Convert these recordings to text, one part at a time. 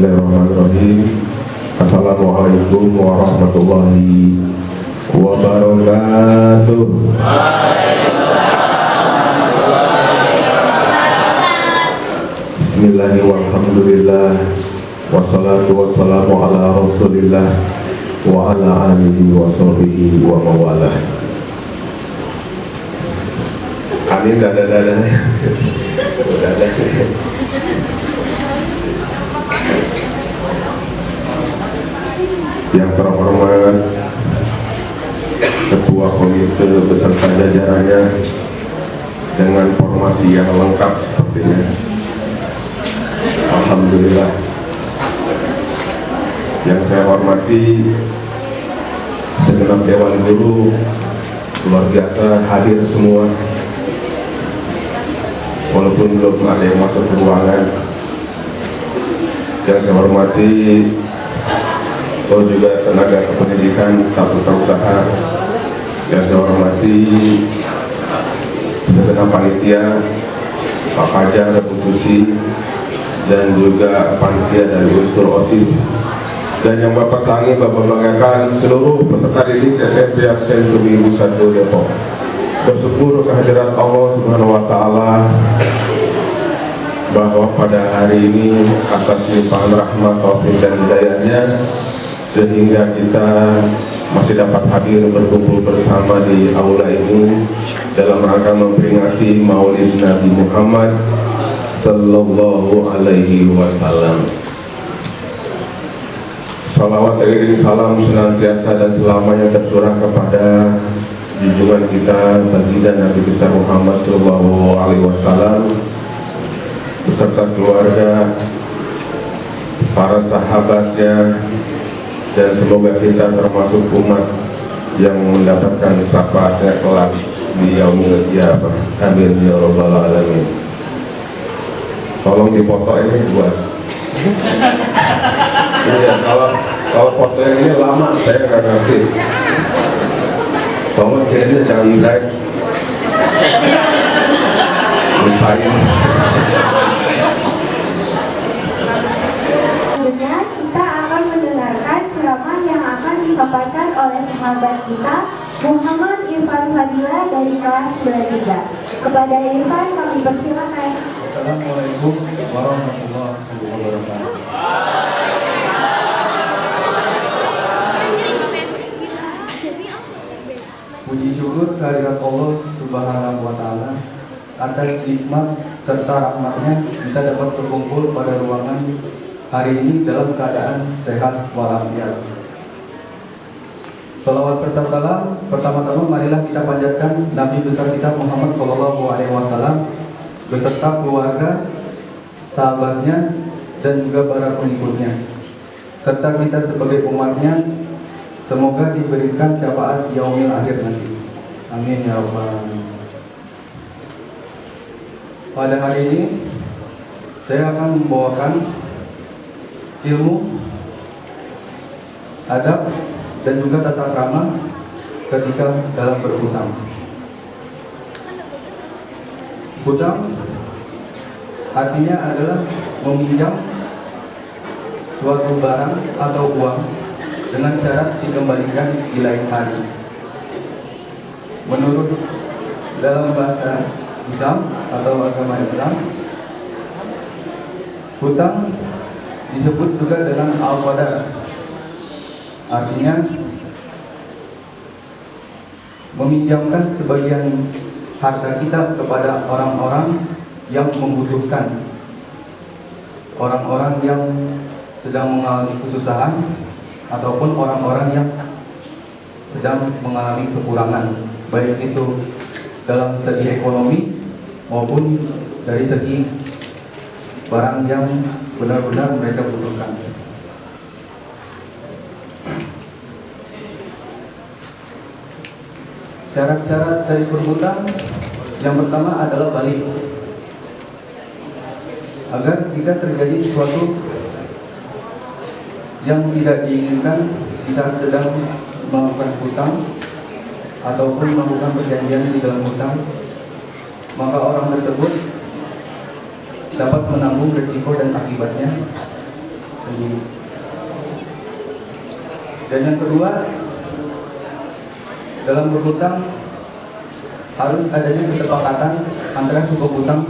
Bismillahirrahmanirrahim. Assalamualaikum warahmatullahi wabarakatuh. Bismillahirrahmanirrahim. Wassalatu wassalamu ala rasulillah wa ala alihi wa sahbihi wa mawalah. Amin. Dada. Yang terhormat Ketua Komite beserta jajarannya dengan formasi yang lengkap sepertinya. Alhamdulillah. Yang saya hormati segenap Dewan Guru, luar biasa hadir semua. Walaupun belum ada yang masuk ke ruangan. Yang saya hormati juga tenaga kependidikan, staf usaha. Yang saya hormati segenap panitia, Pak Fajar, Bu Susi, dan juga panitia dari unsur OSIS, dan yang Bapak Sangi, Bapak banggakan seluruh peserta didik SMP Absen Ibu 1 Depok. Bersyukur kehadirat Allah Subhanahu wa Ta'ala bahwa pada hari ini atas limpahan rahmat, taufik dan hidayahnya sehingga kita masih dapat hadir berkumpul bersama di aula ini dalam rangka memperingati Maulid Nabi Muhammad Sallallahu Alaihi Wasallam. Salawat dan salam senantiasa dan selamanya tercurah kepada junjungan kita baginda Nabi besar Muhammad Sallallahu Alaihi Wasallam beserta keluarga, para sahabatnya, dan semoga kita termasuk umat yang mendapatkan syafaatnya kelak di yaumil qiyamah. Amin ya rabbal alamin. Tolong dipoto ini buat. Ya, kalau foto yang ini lama saya nggak ngerti. Tolong kayaknya jangan drag. Lupain. Kita akan mendengarkan ceramah yang akan disampaikan oleh sahabat kita Muhammad Irfan Fadila dari kelas 93. Kepada Irfan kami persilakan. Assalamualaikum warahmatullahi wabarakatuh. Puji syukur kehadirat Allah Subhanahu wa Ta'ala atas nikmat serta rahmatnya kita dapat berkumpul pada ruangan hari ini dalam keadaan sehat walafiat. Salawat serta salam pertama-tama marilah kita panjatkan Nabi besar kita Muhammad Sallallahu Alaihi Wasallam beserta keluarga, sahabatnya, dan juga para pengikutnya, serta kita sebagai umatnya. Semoga diberikan syafaat yaumil akhir nanti. Amin ya rabbal alamin. Pada hari ini saya akan membawakan ilmu, adab, dan juga tata krama ketika dalam berhutang. Hutang artinya adalah meminjam suatu barang atau uang dengan syarat dikembalikan di lain hari. Menurut dalam bahasa Islam atau agama Islam, hutang disebut juga dengan al-qadar, artinya meminjamkan sebagian harta kita kepada orang-orang yang membutuhkan, orang-orang yang sedang mengalami kesusahan, ataupun orang-orang yang sedang mengalami kekurangan, baik itu dalam segi ekonomi maupun dari segi barang yang benar-benar mereka butuhkan. Syarat-syarat dari berhutang yang pertama adalah balik. Agar jika terjadi sesuatu yang tidak diinginkan di saat sedang melakukan hutang ataupun melakukan perjanjian di dalam hutang, maka orang tersebut dapat menanggung risiko dan akibatnya sendiri. Dan yang kedua, dalam berhutang harus adanya kesepakatan antara si penghutang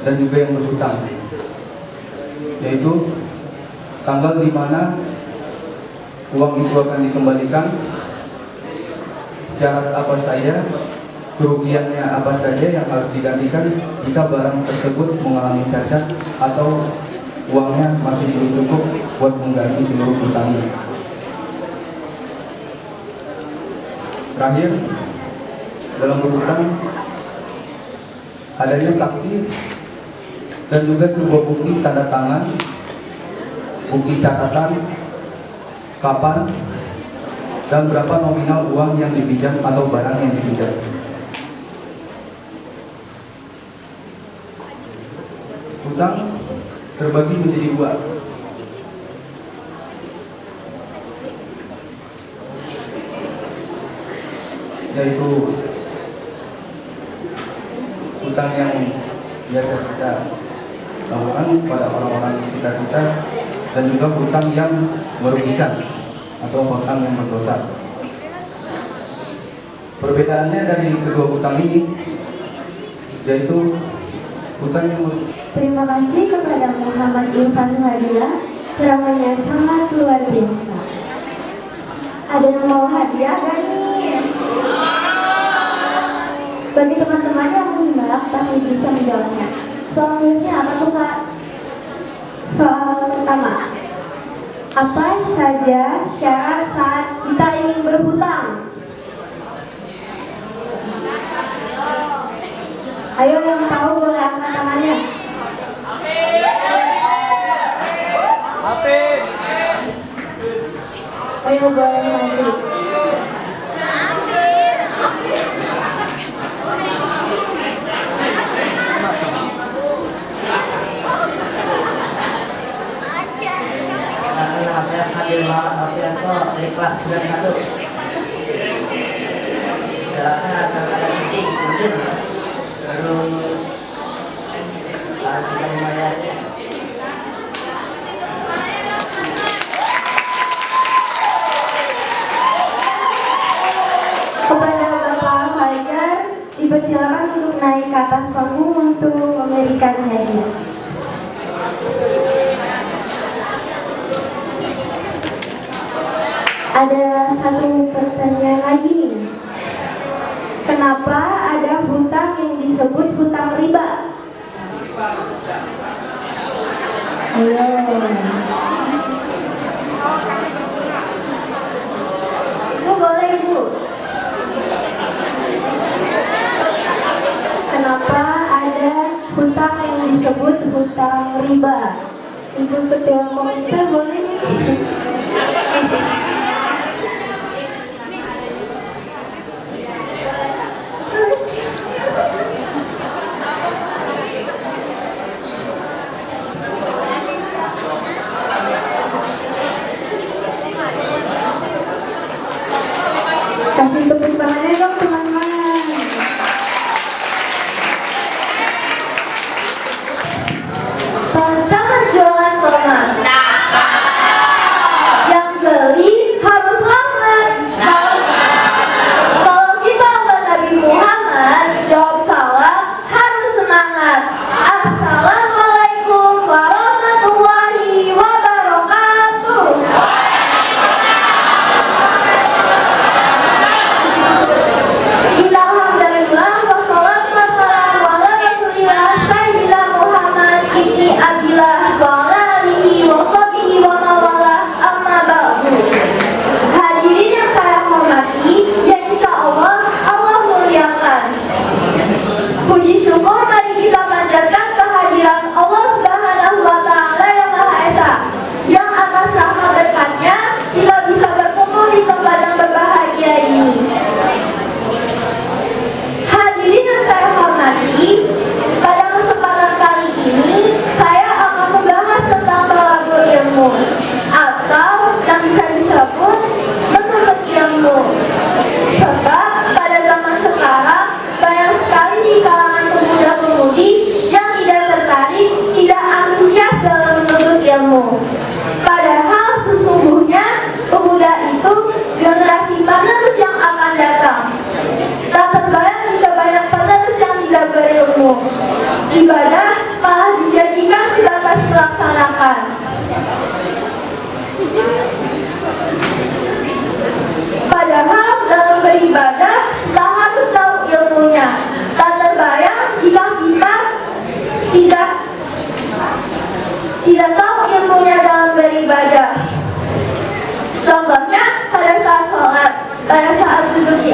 dan juga yang berhutang, yaitu tanggal di mana uang itu akan dikembalikan, syarat apa saja, kerugiannya apa saja yang harus digantikan jika barang tersebut mengalami cacat atau uangnya masih belum cukup buat mengganti seluruh hutangnya. Terakhir, dalam berhutang adanya saksi dan juga sebuah bukti tanda tangan, bukti catatan kapan dan berapa nominal uang yang dipinjam atau barang yang dipinjam. Hutang terbagi menjadi dua, yaitu hutang yang biasa kita lakukan pada orang-orang sekitar kita dan juga hutang yang merugikan atau hutang yang berdosa. Perbedaannya dari kedua hutang ini yaitu hutang yang Terima kasih kepada Muhammad Irfan Fadilah, ceramahnya sangat luar biasa. Ada yang mau hadiah gak nih? Bagi teman-teman yang menyimak pasti bisa menjawabnya. Soalnya apa tuh Kak? Soal pertama, apa saja syarat saat kita ingin berhutang? Ayo yang tahu boleh angkat tangannya. Ayo boleh maju. Dari kelas 91 jalannya akan ada titik kemudian baru sudah membayarnya. Kepada Bapak Fajar dipersilakan untuk naik ke atas panggung untuk memberikan hadiah. Ada satu pertanyaan lagi. Kenapa ada hutang yang disebut hutang riba? Ayo. Bu, boleh Ibu. Kenapa ada hutang yang disebut hutang riba? Ibu ketua komite boleh? Kasih tepuk tangannya dong teman-teman. Tantangan jualan tomat. Yang beli harus selamat. Kalau kita bukan Nabi Muhammad, jawab salam harus semangat. Assalamualaikum warahmatullahi wabarakatuh. Alhamdulillah wassalatu wassalamu ala rasulillah sayyidina Muhammad ibni Abdillah wa ala alihi wa sahbihi wa mawala amma ba'du. Hadirin yang saya hormati, yang insya Allah muliakan. Puji syukur mari kita panjatkan kehadiran Allah Subhanahu wa Ta'ala yang Maha Esa, yang atas rahmat berkatnya kita bisa berkumpul di tempat yang berbahagia ini. Hadirin yang saya hormati, pada kesempatan kali ini saya akan membahas tentang tolabul ilmu atau yang bisa disebut menuntut ilmu. Sebab pada zaman sekarang banyak sekali di kalangan pemuda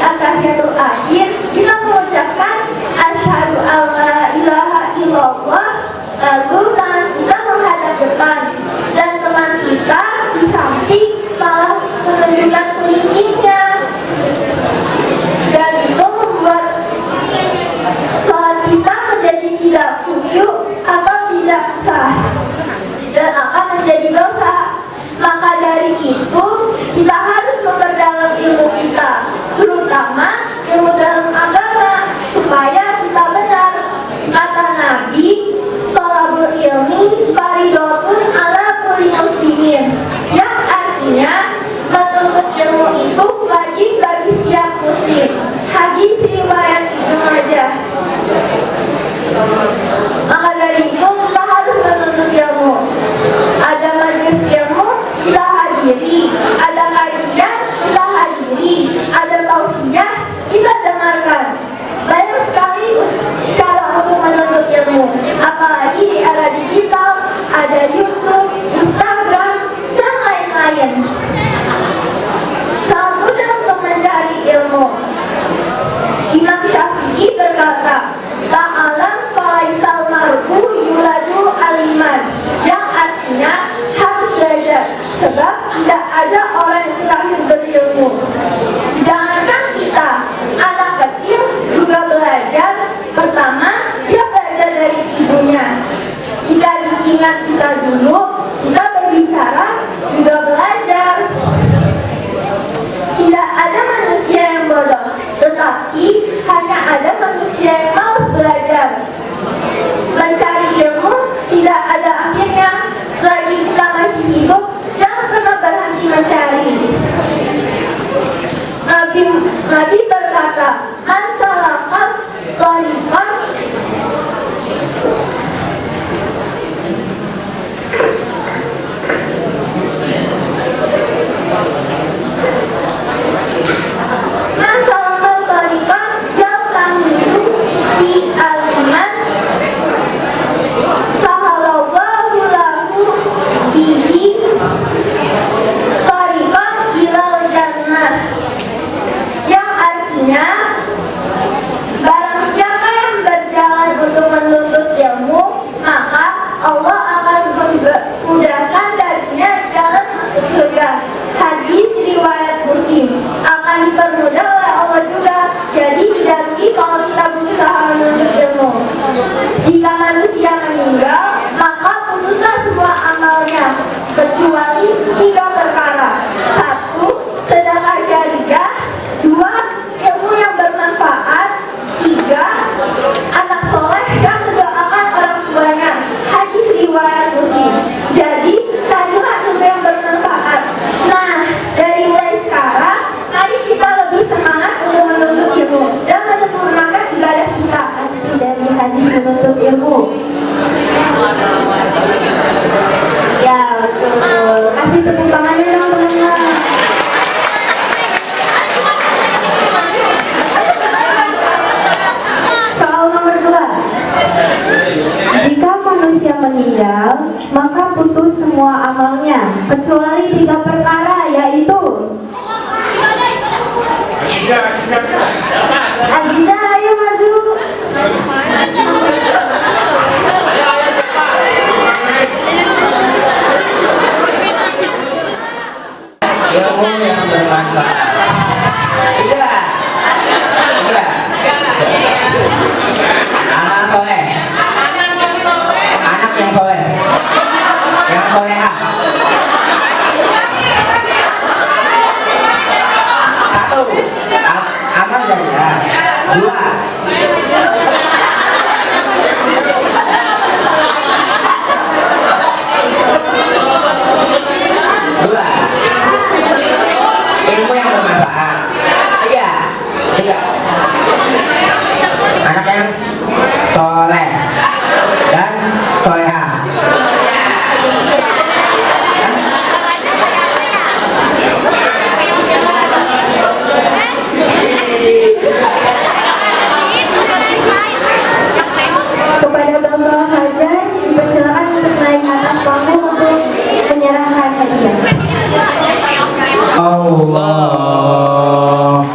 at-tahiyatul akhir kita mengucapkan asyhadu alla ilaha illallah, lalu tangan kita menghadap depan dan teman kita di samping malah menunjukkan kelingkingnya, dan itu membuat sholat kita menjadi tidak khusyuk atau tidak sah dan akan menjadi dosa. Maka dari itu kita harus memperdalam ilmu kita, terutama ilmu dalam agama, supaya kita benar. Kata Nabi, thalabul ilmi fardhatun ala kulli muslimin, yang artinya menuntut ilmu itu wajib bagi setiap muslim. Hadis riwayat Ibnu Majah. Maka dari itu kita harus menuntut ilmu. Ada majelis ilmu, kita hadiri. Ada kajian, kita hadiri. Ada tausiah, kita dengarkan. Banyak sekali cara untuk menuntut ilmu, apalagi di era digital, ada YouTube, Instagram, dan lain-lain. Sangat mudah untuk mencari ilmu. Imam Syafi'i berkata, ta'alam falaisal mar'u yuladu aliman, yang artinya harus belajar, sebab tidak ada orang yang terakhir berilmu. Jangankan kita, anak kecil juga belajar. Pertama, dia belajar dari ibunya. Jika diingat kita dulu, kita berbicara juga belajar. Tidak ada manusia yang bodoh, tetapi hanya ada manusia yang malas belajar. Mencari ilmu tidak ada akhirnya. Selagi kita masih hidup, jangan pernah berhenti mencari. Nabi berkata, man salaka thariqan kecuali 3 perkara. 1. Sedekah jariyah. 2. Ilmu yang bermanfaat. 3. Anak soleh yang mendoakan orang tuanya. Hadis riwayat Muslim. Jadi carilah ilmu yang bermanfaat. Nah, dari mulai sekarang, mari kita lebih semangat untuk menuntut ilmu dan menyempurnakan ibadah kita. Dari hadis menuntut ilmu. Ya, betul. Kasih tepuk tangannya dong, teman-teman. Soal nomor 2. Jika manusia meninggal, maka putus semua amalnya, kecuali 3 perkara, yaitu Aziza, ayo maju. Ilmu yang bermanfaat. Itulah. Anak soleh. Anak yang soleh. Yang solehah. 1. Amal jariyah. 2. Ilmu yang bermanfaat. 3. Anak yang soleh dan solehah. Kepada Bapak Hajar, dipersilakan untuk naik atas panggung untuk menyerahkan hadiah. Allah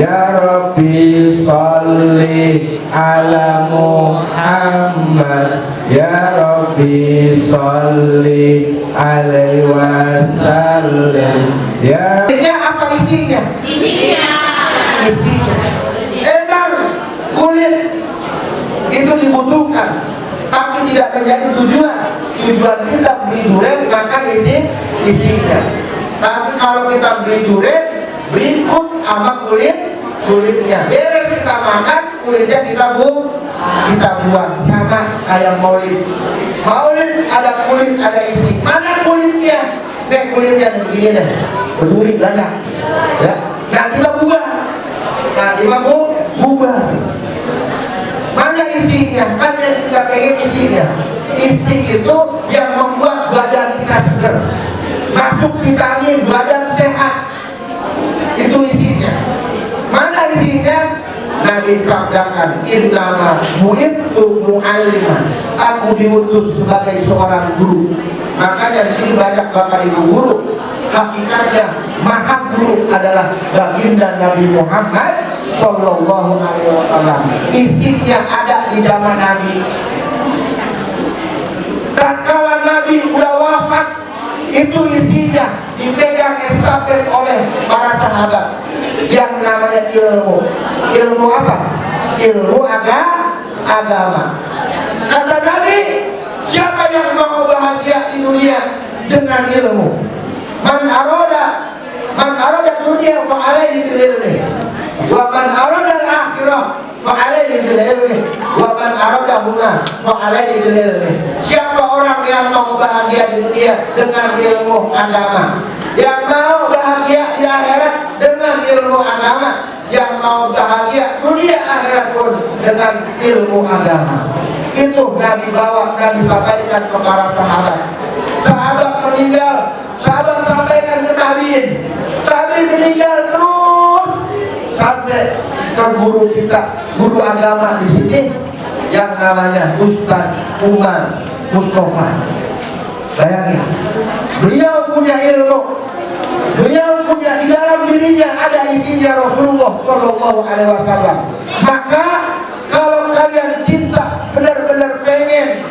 Ya Rabbi sholli ala Muhammad, Ya Rabbi sholli alaihi wasallam. Ya apa isinya? Isinya emang kulit itu dibutuhkan, tapi tidak menjadi tujuan kita beli durian makan isinya. Tapi kalau kita beli durian berikut sama kulitnya, beres kita makan kulitnya kita buang. Sama kayak maulid ada kulit ada isi. Mana kulitnya? Kulitnya begini deh, berduri banyak ya, nanti mah bubar. Mana isinya? Kan yang kita pengen isinya. Isi itu yang membuat badan kita segar, masuk vitamin, badan sehat. Itu isinya. Mana isinya? Nabi sabdakan, innama bu'ithu mu'alliman, aku diutus sebagai seorang guru. Makanya di sini banyak bapak ibu guru. Hakikatnya maha guru adalah baginda Nabi Muhammad Sallallahu Alaihi Wasallam. Isinya ada di zaman Nabi. Tatkala Nabi udah wafat, itu isinya dipegang estafet oleh para sahabat yang namanya ilmu apa? Ilmu agama. Kata Nabi, siapa yang mau bahagia di dunia dengan ilmu? Man arada dunia fa alaihi bil ilmi, wa man arada al-akhirah fa alaihi bil ilmi, wa man arada huma fa alaihi bil ilmi. Siapa orang yang mau bahagia di dunia dengan ilmu agama, yang mau bahagia di akhirat dengan ilmu agama, yang mau bahagia dunia akhirat pun dengan ilmu agama. Itu Nabi bawa, Nabi sampaikan ke para sahabat. Sahabat meninggal, sahabat sampaikan ke tabi'in, tabi'in meninggal terus sampai ke guru kita, guru agama di sini yang namanya Ustaz Umar Mustafa. Bayangin, beliau punya ilmu, beliau punya di dalam dirinya ada isinya Rasulullah Sallallahu Alaihi Wasallam. Maka kalau kalian cinta, benar-benar pengen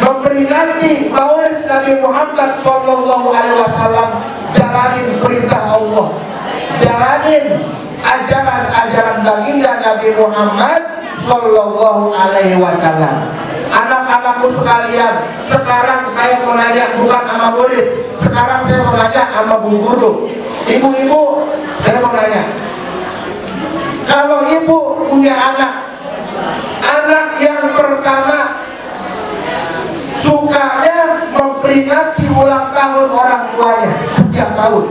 memperingati Maulid Nabi Muhammad Sallallahu Alaihi Wasallam, jalanin perintah Allah, jalanin ajaran-ajaran baginda Nabi Muhammad Sallallahu Alaihi Wasallam. Anak-anakku sekalian, sekarang saya mau nanya bukan sama murid, sekarang saya mau nanya sama bu guru. Ibu-ibu, saya mau nanya, kalau ibu punya anak yang pertama sukanya memperingati ulang tahun orang tuanya setiap tahun,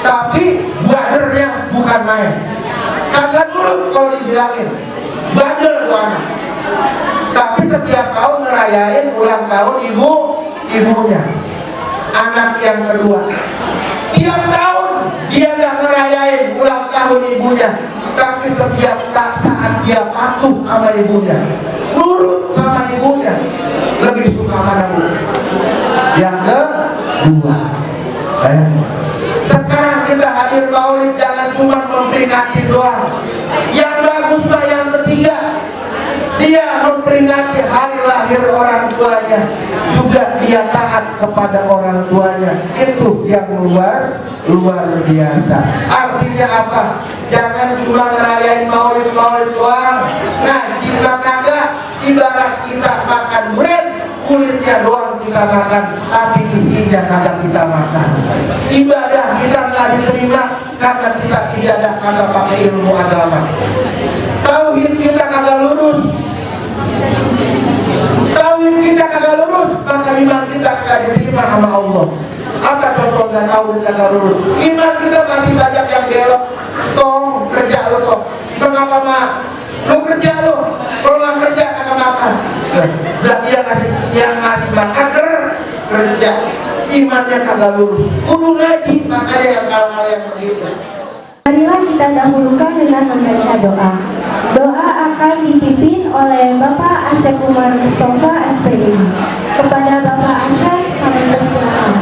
tapi badernya bukan main, kagak nurut kalau dibilangin, bader tuh anak. Tapi setiap tahun ngerayain ulang tahun ibunya. Anak yang kedua, tiap tahun dia nggak ngerayain ulang tahun ibunya, tapi setiap saat dia patuh sama ibunya, nurut sama ibunya. Lebih suka mana bu? Yang kedua. Sekarang kita hadir maulid jangan cuma memperingati doang. Yang bagus mah yang ketiga, dia memperingati hari lahir orang tuanya, juga dia taat kepada orang tuanya. Itu yang luar biasa. Artinya apa? Jangan cuma ngerayain maulid doang, ngaji mah kagak. Ibarat kita makan durian, kulitnya doang kita makan, tapi isinya kagak kita makan. Ibadah kita nggak diterima karena kita ibadah kagak pakai ilmu agama. Tauhid kita kagak lurus, maka iman kita kagak diterima sama Allah. Apa contohnya tauhid kagak lurus? Iman kita masih banyak yang belok. Tong kerja lo tong, mengapa mah? Lu kerja lo, kalau nggak kerja kagak makan. Berarti yang ngasih makan kerja, imannya kagak lurus. Kudu ngaji, makanya yang hal-hal yang begitu. Marilah kita dahulukan dengan membaca doa. Doa akan dipimpin oleh Bapak Asep Umar Mustafa SPI. Kepada Bapak Asep kami persilakan.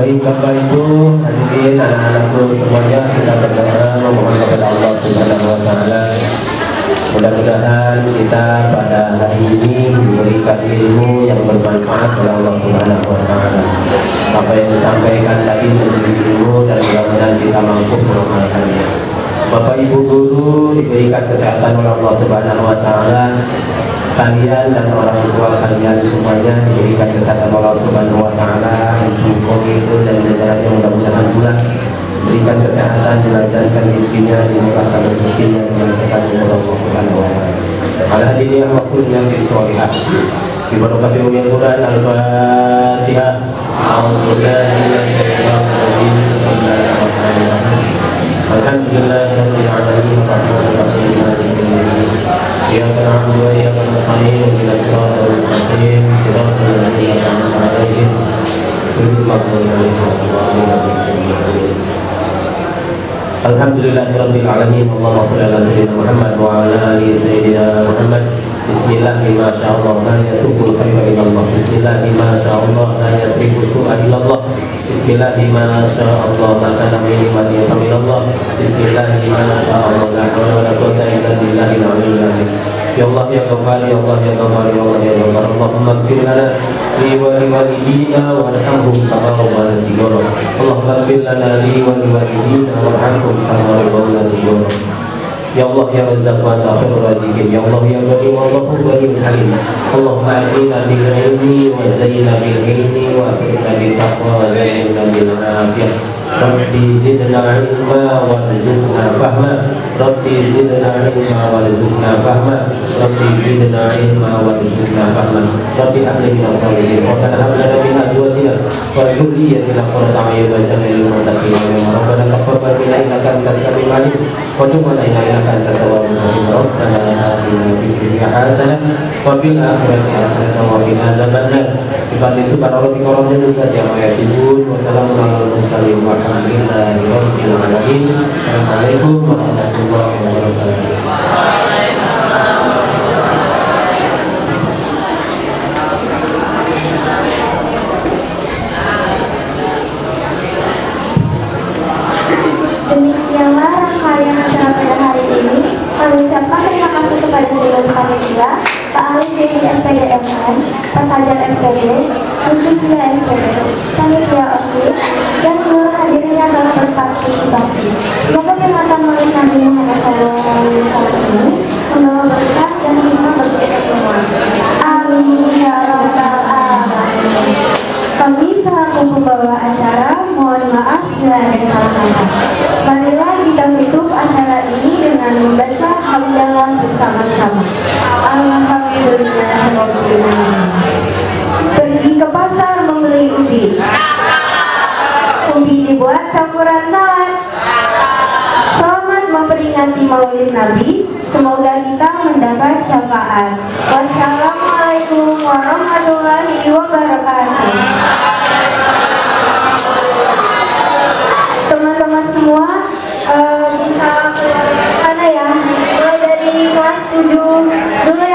Baik Bapak Ibu, hadirin anak-anakku semuanya, kita berdoa memohon kepada Allah Subhanahu wa taala. Mudah-mudahan kita pada hari ini diberikan ilmu yang bermanfaat oleh Allah Subhanahu wa taala. Apa yang disampaikan tadi menjadi ilmu dan mudah-mudahan kita mampu mengamalkannya. Bapak Ibu guru diberikan kesehatan oleh Allah Subhanahu wa taala. Kalian dan orang tua kalian semuanya diberikan kesehatan Allah Subhanahu wa taala, itu dan jajarannya mudah-mudahan pula berikan kesehatan, dilancarkan rezekinya, dimurahkan rezekinya dengan berkat Allah Subhanahu wa taala. Ala hadirin waqtul yasin sholihah. Bi barakati umil Quran al-Fatihah. A'udzubillahi minasyaitonir rajim. Bismillahirrahmanirrahim. Alhamdulillahirabbil alamin arrahmanir rahim maliki yaumiddin. Iyyaka na'budu wa iyyaka nasta'in ihdinas siratal mustaqim siratal ladzina an'amta 'alaihim ghairil maghdubi 'alaihim waladdallin. Alhamdulillahirabbil alamin. Allahumma shalli ala sayyidina Muhammad wa ala ali sayyidina Muhammad. Bismillahi ma sya'allah la yatubul khairu ilallah. Bismillahi ma sya'allah la yatribu su'a ilallah. Bismillahi ma sya'allah ma kana min man yasamillallah. Bismillahi ma sya'allah la hawla wa la quwwata illa billahil aliyyil azim. Ya Allah ya Ghafar, ya Allah ya Ghafar, ya Allah ya Ghafar. Allahumma ighfir lana li wa li walidina warhamhum kama rabbayana shighara. Allahumma ighfir lana li wa li walidina warhamhum kama rabbayana shighara. Ya Allah ya Razzaq wa Ghafur Raziqin. Ya Allah ya Ghani wa Ghafur Ghani Halim. Allahumma atina bil ilmi wa zayyina bil ilmi wa akrina bil taqwa wa zayyina bil afiyah. Rabbi zidna ilma warzuqna fahma. Rabbi zidna ilma warzuqna fahma. Rabbi zidna ilma warzuqna fahma. Rabbi ahlina salihin wa kana hablana min azwajina wa dhurriyyatina qurrata a'yun waj'alna lil muttaqina imama. Rabbana taqabbal minna innaka antas samiul alim wa tub 'alaina innaka antat tawwabur rahim. Rabbana atina fid dunya hasanah wa fil akhirati hasanah wa qina adzabannar. Ibaditu karorati koromnya juga yang ayatibun. Wassalamualaikum warahmatullahi wabarakatuh. Assalamualaikum warahmatullahi wabarakatuh. Demikianlah rangkaian acara pada hari ini. Kami ucapkan terima kasih kepada seluruh panitia, Pak Ali dari SPDMN, Pak Fajar SPD, Khususnya SPD, Panitia OSIS, dan seluruh hadirin yang telah berpartisipasi. Semoga dengan tamuan Nabi Muhammad SAW membawa berkah dan hikmah bagi kita semua. Amin ya rabbal alamin. Kami selaku pembawa acara mohon maaf bila ada salah-salah. Marilah kita tutup acara ini dengan membaca hamdalah bersama-sama. Alhamdulillah. Pergi ke pasar membeli ubi. Ubi dibuat campuran salad. Selamat memperingati Maulid Nabi. Semoga kita mendapat syafaat. Wassalamualaikum warahmatullahi wabarakatuh. Teman-teman semua bisa keluar sana ya. Mulai dari kelas 7 dulu